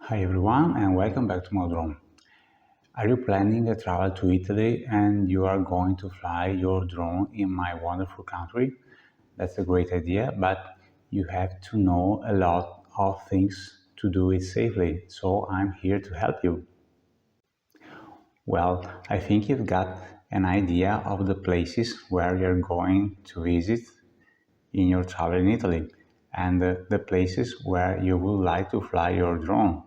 Hi everyone and welcome back to mauDrone. Are you planning a travel to Italy and you are going to fly your drone in my wonderful country? That's a great idea, but you have to know a lot of things to do it safely, so I'm here to help you. Well, I think you've got an idea of the places where you're going to visit in your travel in Italy and the places where you would like to fly your drone.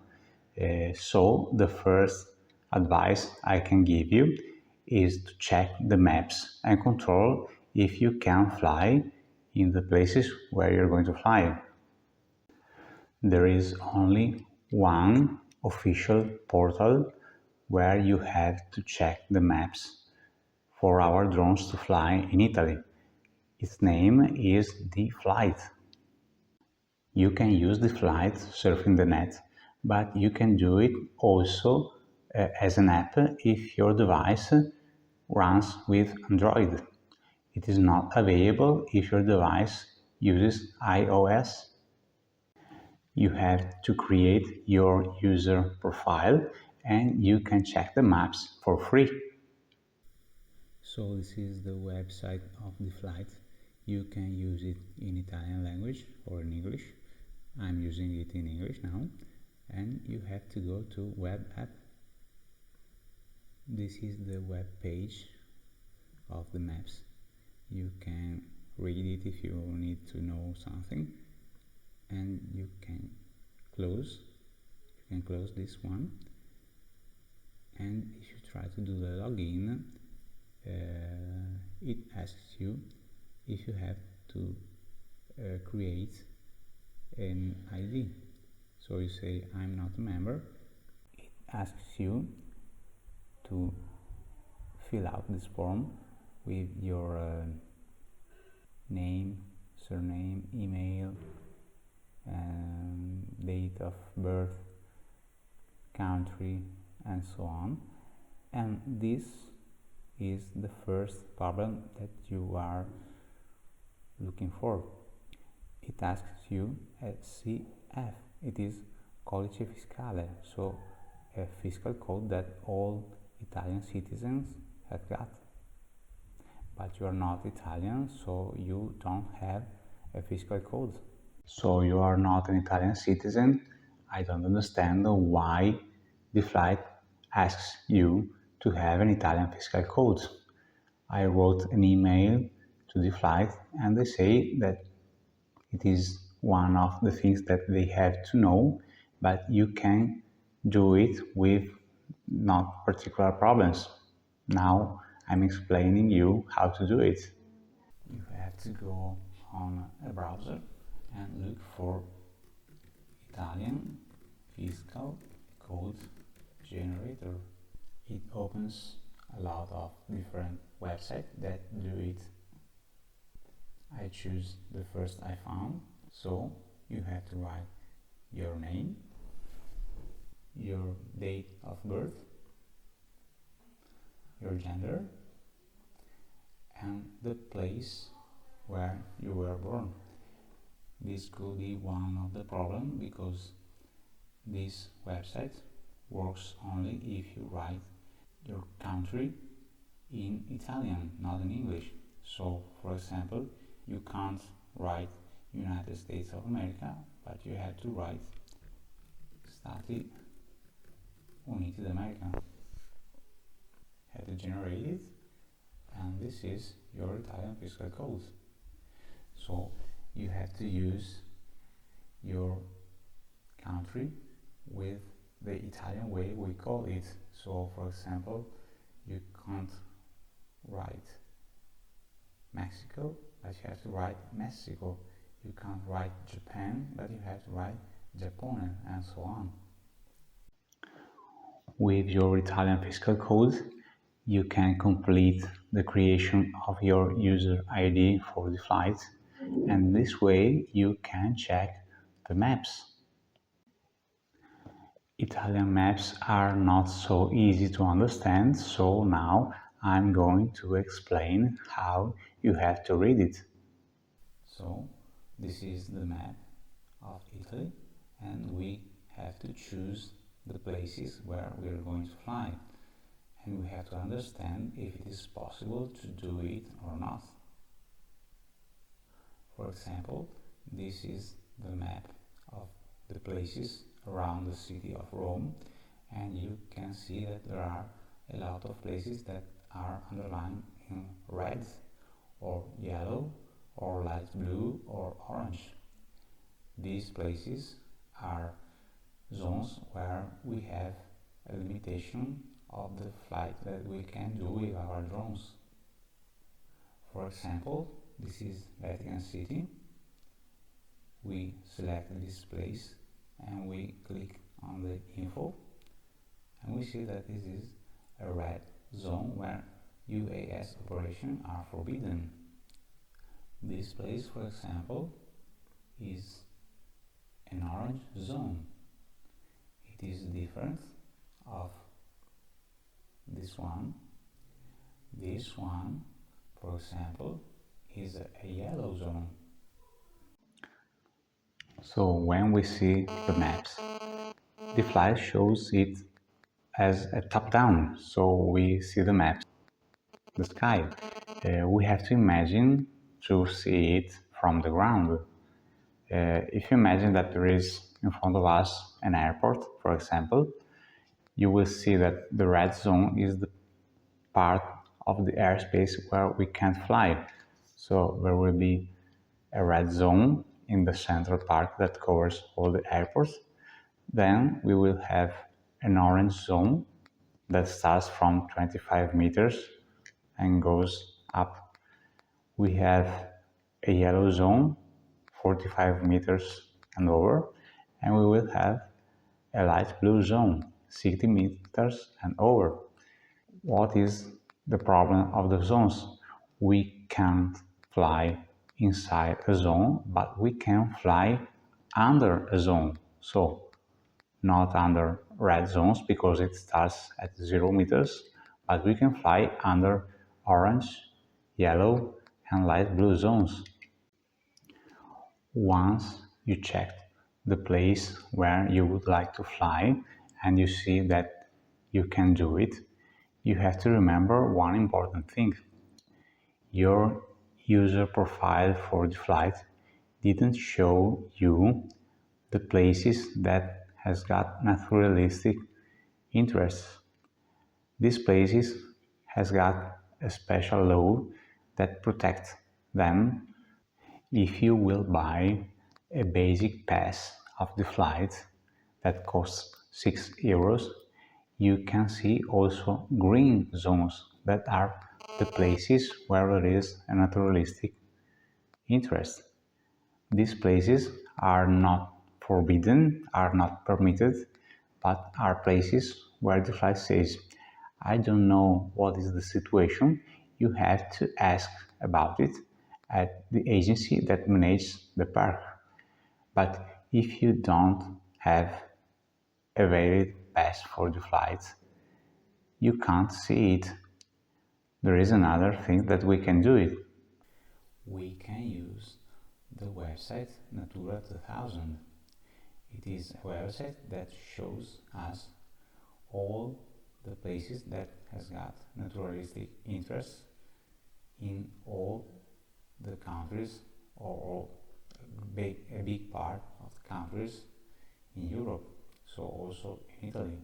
So the first advice I can give you is to check the maps and control if you can fly in the places where you're going to fly. There is only one official portal where you have to check the maps for our drones to fly in Italy. Its name is the Flight. You can use the Flight surfing the net, but you can do it also as an app if your device runs with Android. It is not available if your device uses iOS. You have to create your user profile and you can check the maps for free. So this is the website of the Flight. You can use it in Italian language or in English. I'm using it in English now. And you have to go to web app. This is the web page of the maps. You can read it if you need to know something, and you can close this one, and if you try to do the login, it asks you if you have to create an ID. So you say I'm not a member. It asks you to fill out this form with your name, surname, email, date of birth, country, and so on. And this is the first problem that you are looking for. It asks you a CF. It is Codice Fiscale, so a fiscal code that all Italian citizens have got. But you are not Italian, so you don't have a fiscal code. So you are not an Italian citizen. I don't understand why the Flight asks you to have an Italian fiscal code. I wrote an email to the Flight and they say that it is one of the things that they have to know, but you can do it with not particular problems. Now I'm explaining you how to do it. You have to go on a browser and look for Italian fiscal code generator. It opens a lot of different websites that do it. I choose the first I found. So you have to write your name, your date of birth, your gender, and the place where you were born. This could be one of the problems because this website works only if you write your country in Italian, not in English. So, for example, you can't write United States of America, but you have to write Stati Uniti d'America. Have to generate it, and this is your Italian fiscal code. So you have to use your country with the Italian way we call it. So for example, you can't write Mexico, but you have to write Mexico. You can't write Japan, but you have to write Giappone, and so on. With your Italian fiscal code, you can complete the creation of your user ID for the flight, and this way you can check the maps. Italian maps are not so easy to understand, so now I'm going to explain how you have to read it. So, this is the map of Italy, and we have to choose the places where we are going to fly, and we have to understand if it is possible to do it or not. For example, this is the map of the places around the city of Rome, and you can see that there are a lot of places that are underlined in red or yellow or light blue or orange. These places are zones where we have a limitation of the flight that we can do with our drones. For example, this is Vatican City. We select this place and we click on the info, and we see that this is a red zone where UAS operations are forbidden. This place, for example, is an orange zone. It is different of this one. This one, for example, is a yellow zone. So when we see the maps, the flight shows it as a top-down, so we see the maps, the sky. We have to imagine to see it from the ground. If you imagine that there is in front of us an airport, for example, you will see that the red zone is the part of the airspace where we can't fly. So there will be a red zone in the central part that covers all the airports. Then we will have an orange zone that starts from 25 meters and goes up. We have a yellow zone, 45 meters and over, and we will have a light blue zone, 60 meters and over. What is the problem of the zones? We can't fly inside a zone, but we can fly under a zone. So not under red zones because it starts at 0 meters, but we can fly under orange, yellow and light blue zones. Once you check the place where you would like to fly and you see that you can do it, you have to remember one important thing. Your user profile for the flight didn't show you the places that has got naturalistic interests. These places has got a special law that protects them. If you will buy a basic pass of the flight that costs 6 euros, you can see also green zones that are the places where there is a naturalistic interest. These places are not forbidden, are not permitted, but are places where the flight says, I don't know what is the situation, you have to ask about it at the agency that manages the park. But if you don't have a valid pass for the flight, you can't see it. There is another thing that we can do it. We can use the website Natura 2000. It is a website that shows us all the places that has got naturalistic interests in all the countries or a big part of the countries in Europe, so also in Italy.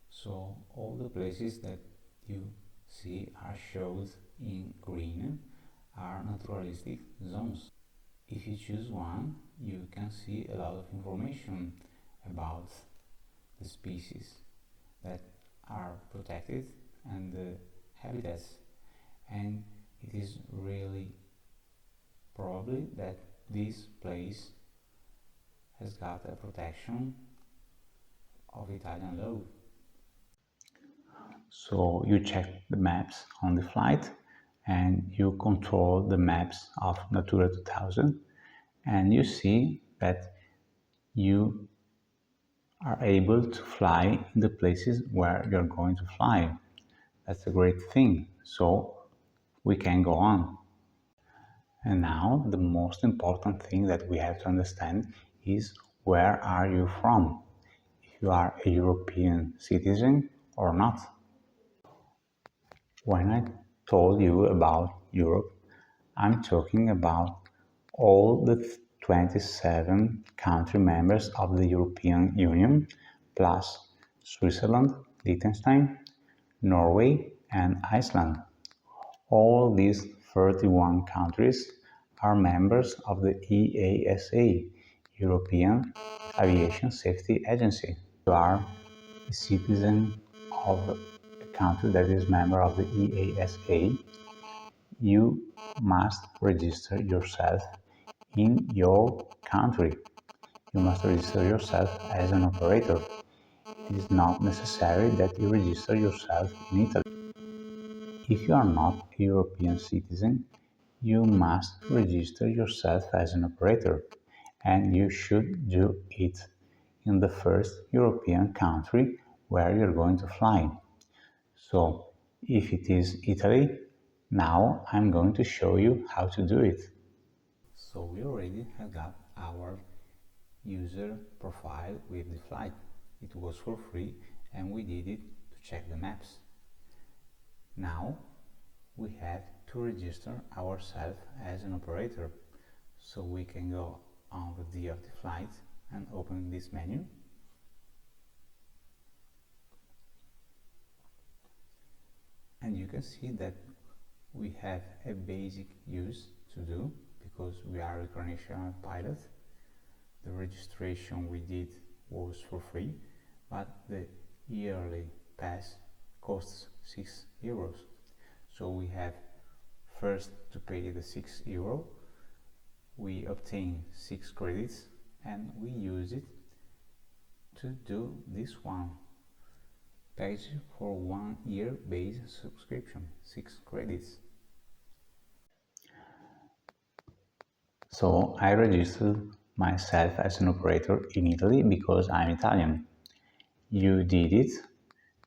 So all the places that you see are shown in green are naturalistic zones. If you choose one, you can see a lot of information about the species that are protected and the habitats, and it is really probably that this place has got a protection of Italian law. So you check the maps on the flight and you control the maps of Natura 2000 and you see that you are able to fly in the places where you're going to fly. That's a great thing. So we can go on. And now the most important thing that we have to understand is where are you from? you are a European citizen or not. When I told you about Europe, I'm talking about all the 27 country members of the European Union, plus Switzerland, Liechtenstein, Norway, and Iceland. All these 31 countries are members of the EASA, European Aviation Safety Agency. You are a citizen of a country that is member of the EASA. You must register yourself in your country. You must register yourself as an operator. It is not necessary that you register yourself in Italy. If you are not a European citizen, you must register yourself as an operator, and you should do it in the first European country where you're going to fly. So, if it is Italy, now I'm going to show you how to do it. So we already have got our user profile with the flight. It was for free and we did it to check the maps. Now we have to register ourselves as an operator. So we can go on the day of the flight and open this menu. And you can see that we have a basic use to do because we are a recreational pilot. The registration we did was for free, but the yearly pass costs €6. So we have first to pay the €6, we obtain 6 credits and we use it to do this one page for 1 year base subscription, 6 credits. So I registered myself as an operator in Italy because I'm Italian. You did it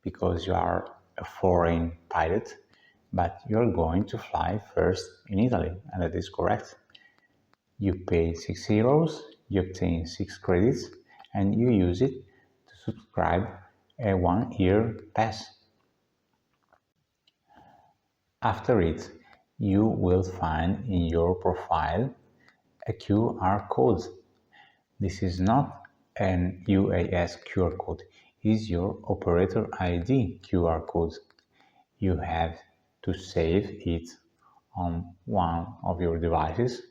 because you are a foreign pilot, but you're going to fly first in Italy, and that is correct. You pay €6, you obtain 6 credits, and you use it to subscribe a 1 year pass. After it, you will find in your profile a QR code. This is not an UAS QR code, it is your operator ID QR code. You have to save it on one of your devices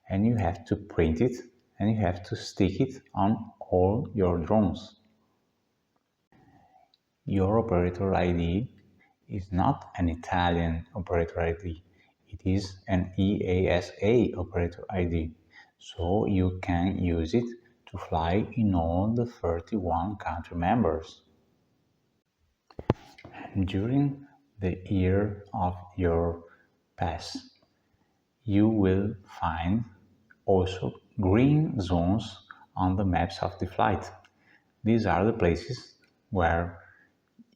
and you have to print it and you have to stick it on all your drones. Your operator ID is not an Italian operator ID, it is an EASA operator ID, so you can use it to fly in all the 31 country members. And during the year of your pass, you will find also green zones on the maps of the flight. These are the places where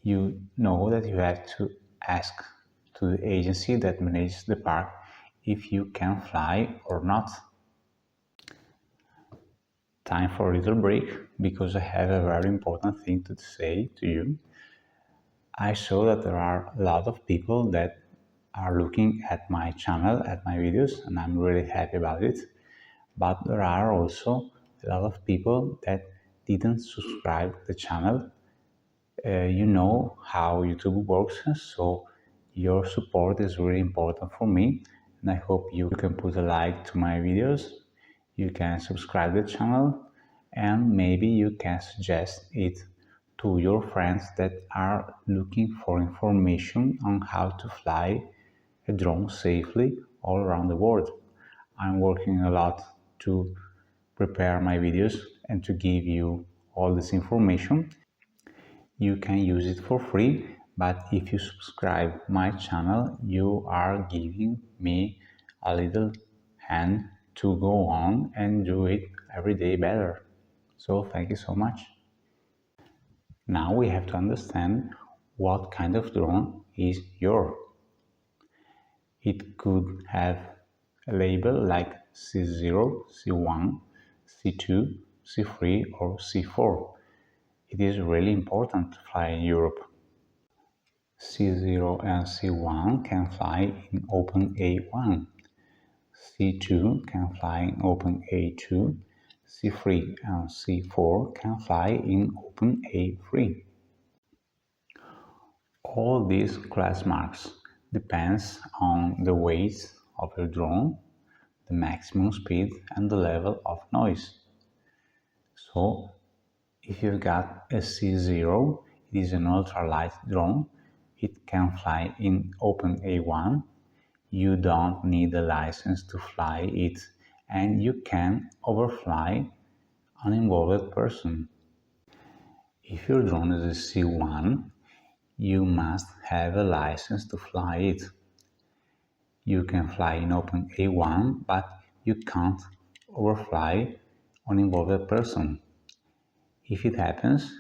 you know that you have to ask to the agency that manages the park if you can fly or not. Time for a little break because I have a very important thing to say to you. I saw that there are a lot of people that are looking at my channel, at my videos, and I'm really happy about it. But there are also a lot of people that didn't subscribe to the channel. You know how YouTube works, so your support is really important for me, and I hope you can put a like to my videos, you can subscribe to the channel, and maybe you can suggest it to your friends that are looking for information on how to fly a drone safely all around the world. I'm working a lot to prepare my videos and to give you all this information. You can use it for free, but if you subscribe my channel, you are giving me a little hand to go on and do it every day better. So thank you so much. Now we have to understand what kind of drone is yours. It could have a label like C0, C1, C2, C3 or C4. It is really important to fly in Europe. C0 and C1 can fly in Open A1. C2 can fly in Open A2. C3 and C4 can fly in Open A3. All these class marks depends on the weight of your drone, the maximum speed and the level of noise. So if you've got a C0, it is an ultralight drone. It can fly in Open A1. You don't need a license to fly it, and you can overfly an involved person. If your drone is a C1, you must have a license to fly it. You can fly in Open A1, but you can't overfly an involved person. If it happens,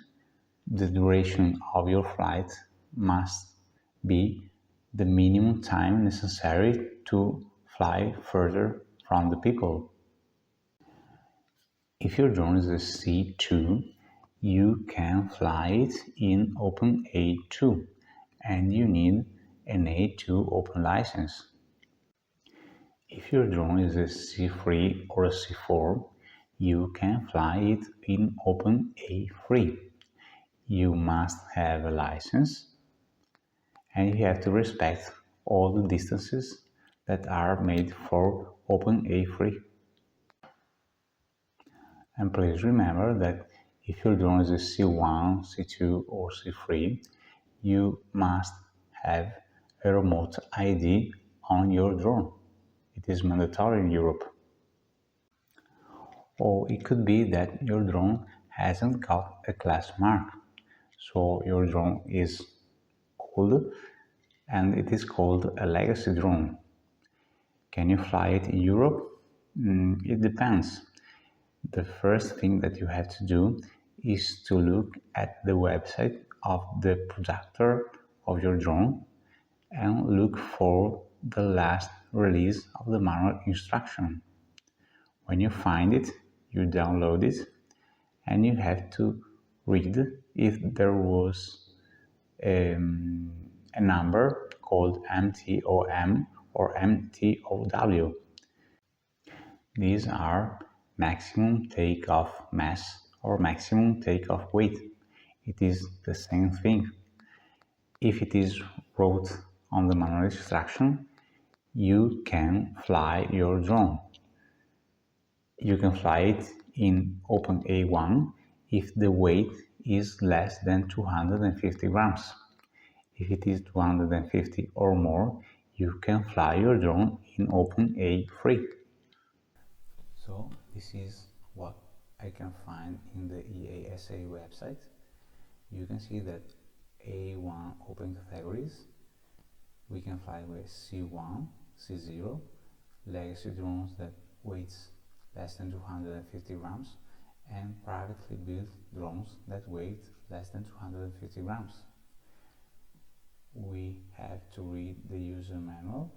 the duration of your flight must be the minimum time necessary to fly further from the people. If your drone is a C2, you can fly it in Open A2 and you need an A2 open license. If your drone is a C3 or a C4, you can fly it in Open A3. You must have a license and you have to respect all the distances that are made for Open A3. And please remember that if your drone is a C1, C2 or C3, you must have a remote ID on your drone. It is mandatory in Europe. Or it could be that your drone hasn't got a class mark. So your drone is old and it is called a legacy drone. Can you fly it in Europe? It depends. The first thing that you have to do is to look at the website of the producer of your drone and look for the last release of the manual instruction. When you find it, you download it and you have to read if there was a number called MTOM or MTOW. These are maximum takeoff mass or maximum takeoff weight. It is the same thing. If it is wrote on the manual instruction, you can fly your drone. You can fly it in Open A1 if the weight is less than 250 grams. If it is 250 or more, you can fly your drone in Open A3. So this is what I can find in the EASA website. You can see that A1 open categories, we can fly with C1, C0, legacy drones that weighs less than 250 grams, and privately built drones that weigh less than 250 grams. We have to read the user manual.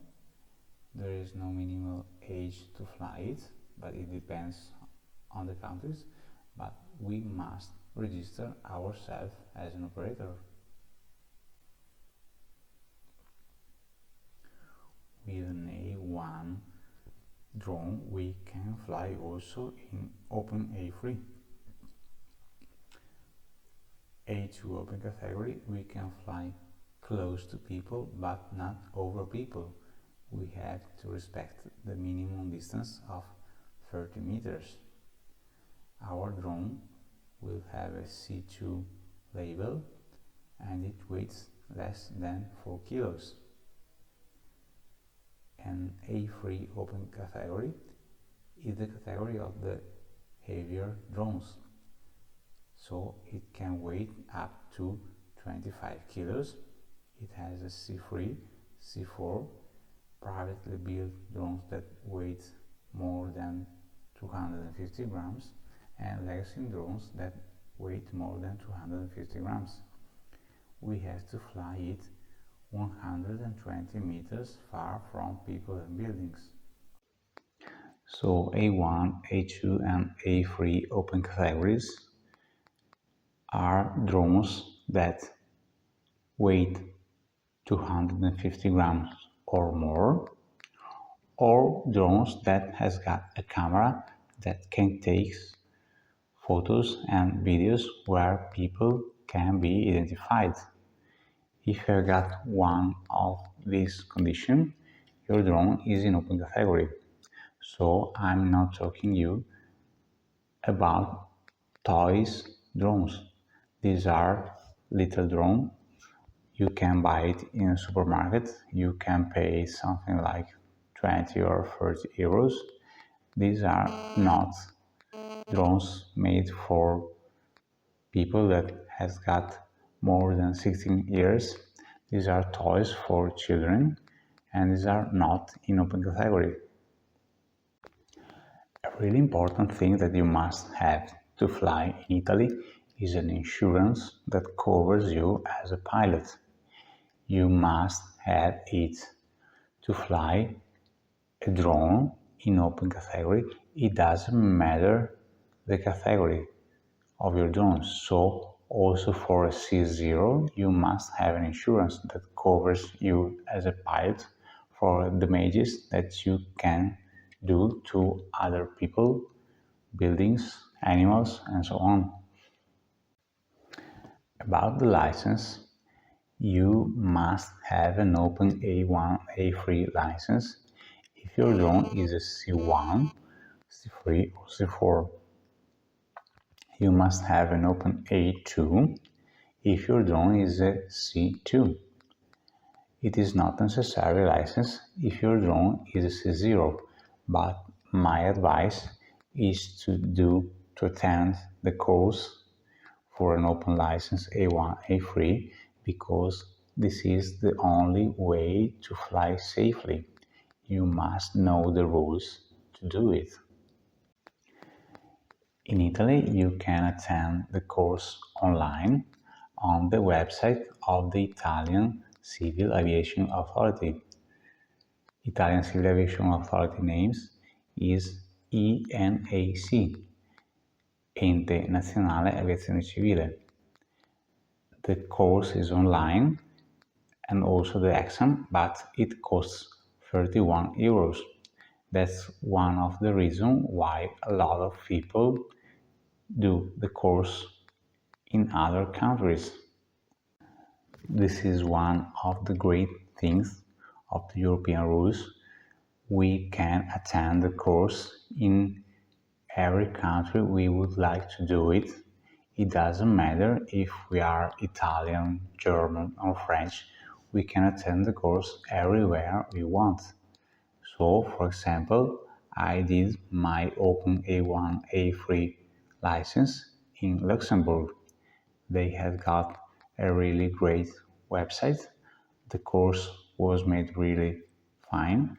There is no minimum age to fly it, but it depends on the countries, but we must register ourselves as an operator. With an A1 drone, we can fly also in Open A3. A2 open category, we can fly close to people but not over people. We have to respect the minimum distance of 30 meters. Our drone will have a C2 label and it weighs less than 4 kilos. An A3 open category is the category of the heavier drones, so it can weigh up to 25 kilos. It has a C3, C4, privately built drones that weigh more than 250 grams and legacy drones that weigh more than 250 grams. We have to fly it 120 meters far from people and buildings. So A1, A2 and A3 open categories are drones that weight 250 grams or more, or drones that has got a camera that can take photos and videos where people can be identified. If you got one of these conditions, your drone is in open category. So I'm not talking you about toys drones. These are little drones. You can buy it in a supermarket. You can pay something like 20 or 30 euros. These are not drones made for people that has got more than 16 years. These are toys for children, and these are not in open category. A really important thing that you must have to fly in Italy is an insurance that covers you as a pilot. You must have it to fly a drone in open category. It doesn't matter the category of your drone. So also for a C0, you must have an insurance that covers you as a pilot for damages that you can do to other people, buildings, animals, and so on. About the license, you must have an open A1, A3 license if your drone is a C1, C3, or C4. You must have an open A2 if your drone is a C2. It is not necessary license if your drone is a C0, but my advice is to attend the course for an open license A1, A3, because this is the only way to fly safely. You must know the rules to do it. In Italy, you can attend the course online on the website of the Italian Civil Aviation Authority. Italian Civil Aviation Authority names is ENAC, Ente Nazionale Aviazione Civile. The course is online and also the exam, but it costs 31 euros. That's one of the reasons why a lot of people do the course in other countries. This is one of the great things of the European rules. We can attend the course in every country we would like to do it. It doesn't matter if we are Italian, German, or French. We can attend the course everywhere we want. So, for example, I did my Open A1, A3 license in Luxembourg. They have got a really great website. The course was made really fine.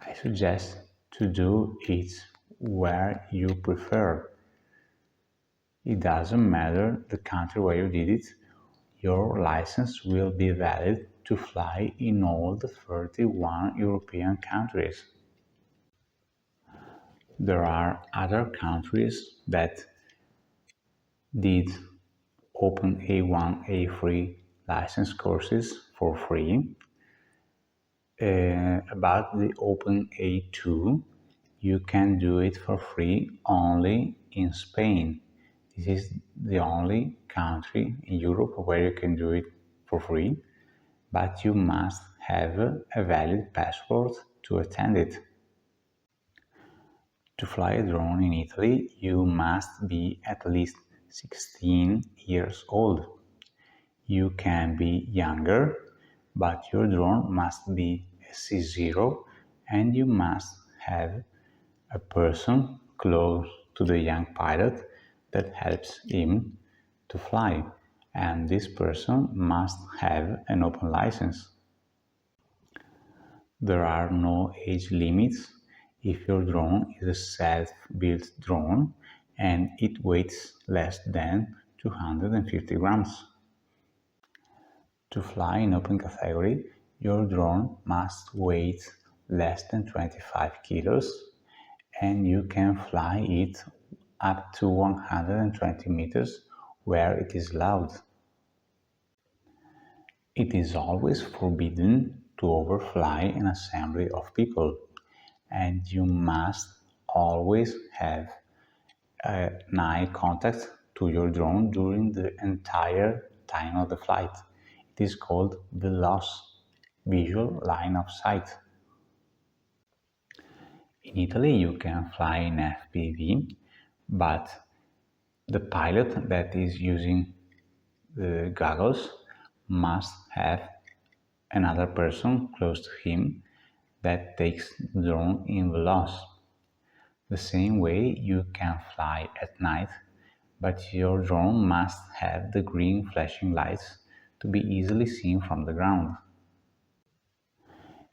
I suggest to do it where you prefer. It doesn't matter the country where you did it. Your license will be valid to fly in all the 31 European countries. There are other countries that did Open A1, A3 license courses for free. About the Open A2, you can do it for free only in Spain. This is the only country in Europe where you can do it for free, but you must have a valid passport to attend it. To fly a drone in Italy, you must be at least 16 years old. You can be younger, but your drone must be a C0 and you must have a person close to the young pilot that helps him to fly, and this person must have an open license. There are no age limits if your drone is a self-built drone and it weighs less than 250 grams. To fly in open category, your drone must weigh less than 25 kilos and you can fly it up to 120 meters where it is allowed. It is always forbidden to overfly an assembly of people, and you must always have an eye contact to your drone during the entire time of the flight. It is called VLOS, visual line of sight. In Italy, you can fly in FPV, but the pilot that is using the goggles must have another person close to him that takes the drone in VLOS. The same way you can fly at night, but your drone must have the green flashing lights to be easily seen from the ground.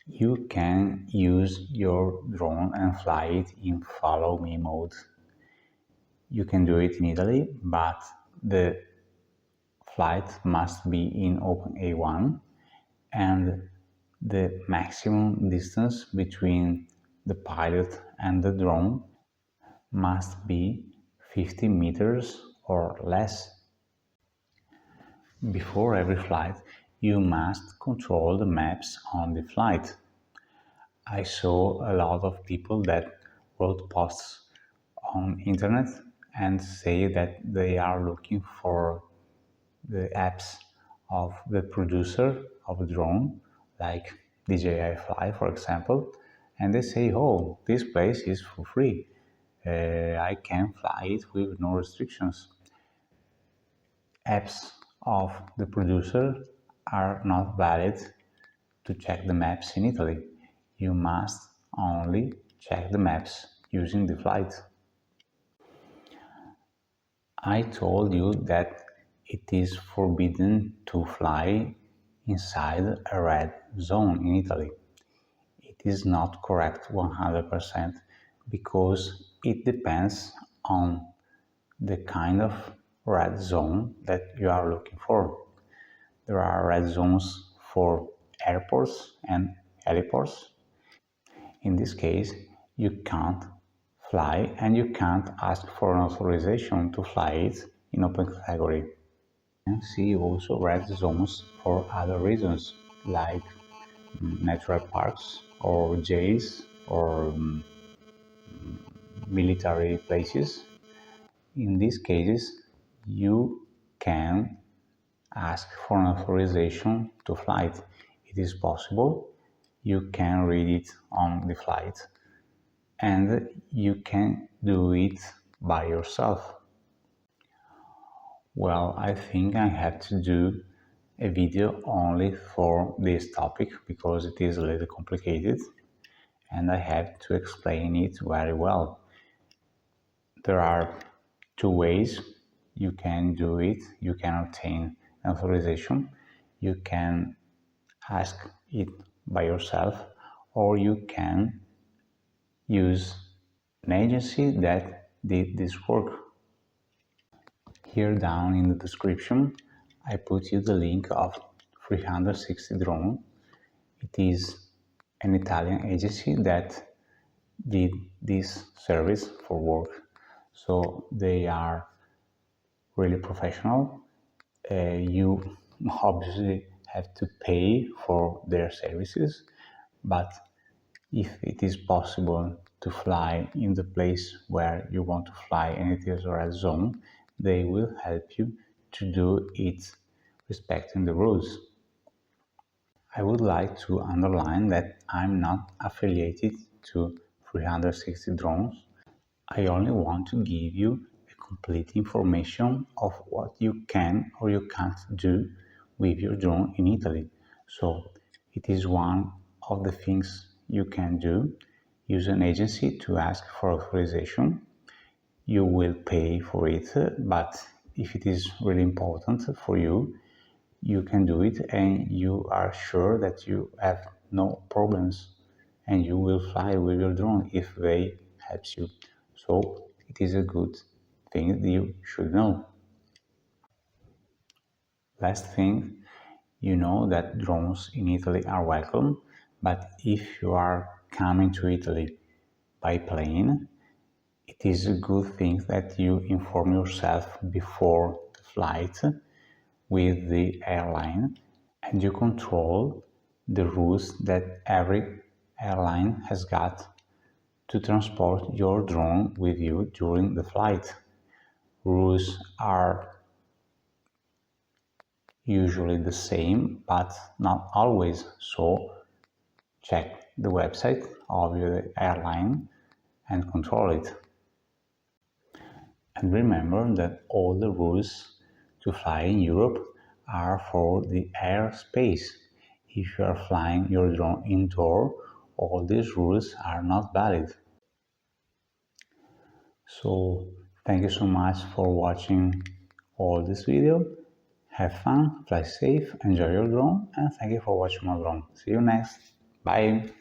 You can use your drone and fly it in follow me mode. You can do it in Italy, but the flight must be in OpenA1 and the maximum distance between the pilot and the drone must be 50 meters or less. Before every flight, you must control the maps on the flight. I saw a lot of people that wrote posts on internet and say that they are looking for the apps of the producer of a drone, like DJI Fly, for example, and they say, oh, this place is for free. I can fly it with no restrictions. Apps of the producer are not valid to check the maps in Italy. You must only check the maps using the flight. I told you that it is forbidden to fly inside a red zone in Italy. It is not correct 100% because it depends on the kind of red zone that you are looking for. There are red zones for airports and heliports. In this case, you can't fly and you can't ask for an authorization to fly it in open category. You can see also red zones for other reasons, like natural parks or jails or military places. In these cases, you can ask for an authorization to fly it. It is possible. You can read it on the flight and you can do it by yourself. Well, I think I have to do a video only for this topic because it is a little complicated and I have to explain it very well. There are two ways you can do it. You can obtain an authorization. You can ask it by yourself, or you can use an agency that did this work. Here down in the description, I put you the link of 360 Drone. It is an Italian agency that did this service for work. So they are really professional. You obviously have to pay for their services, but if it is possible to fly in the place where you want to fly and it is a red zone, they will help you to do it respecting the rules. I would like to underline that I'm not affiliated to 360 Drones. I only want to give you a complete information of what you can or you can't do with your drone in Italy. So it is one of the things you can do. Use an agency to ask for authorization. You will pay for it, but if it is really important for you, you can do it and you are sure that you have no problems and you will fly with your drone if they help you. So it is a good thing that you should know. Last thing, you know that drones in Italy are welcome, but if you are coming to Italy by plane, it is a good thing that you inform yourself before the flight with the airline, and you control the rules that every airline has got to transport your drone with you during the flight. Rules are usually the same, but not always, so check the website of the airline and control it. And remember that all the rules to fly in Europe are for the airspace. If you are flying your drone indoor, all these rules are not valid. So thank you so much for watching all this video. Have fun, fly safe, enjoy your drone, and thank you for watching my drone. See you next. Bye.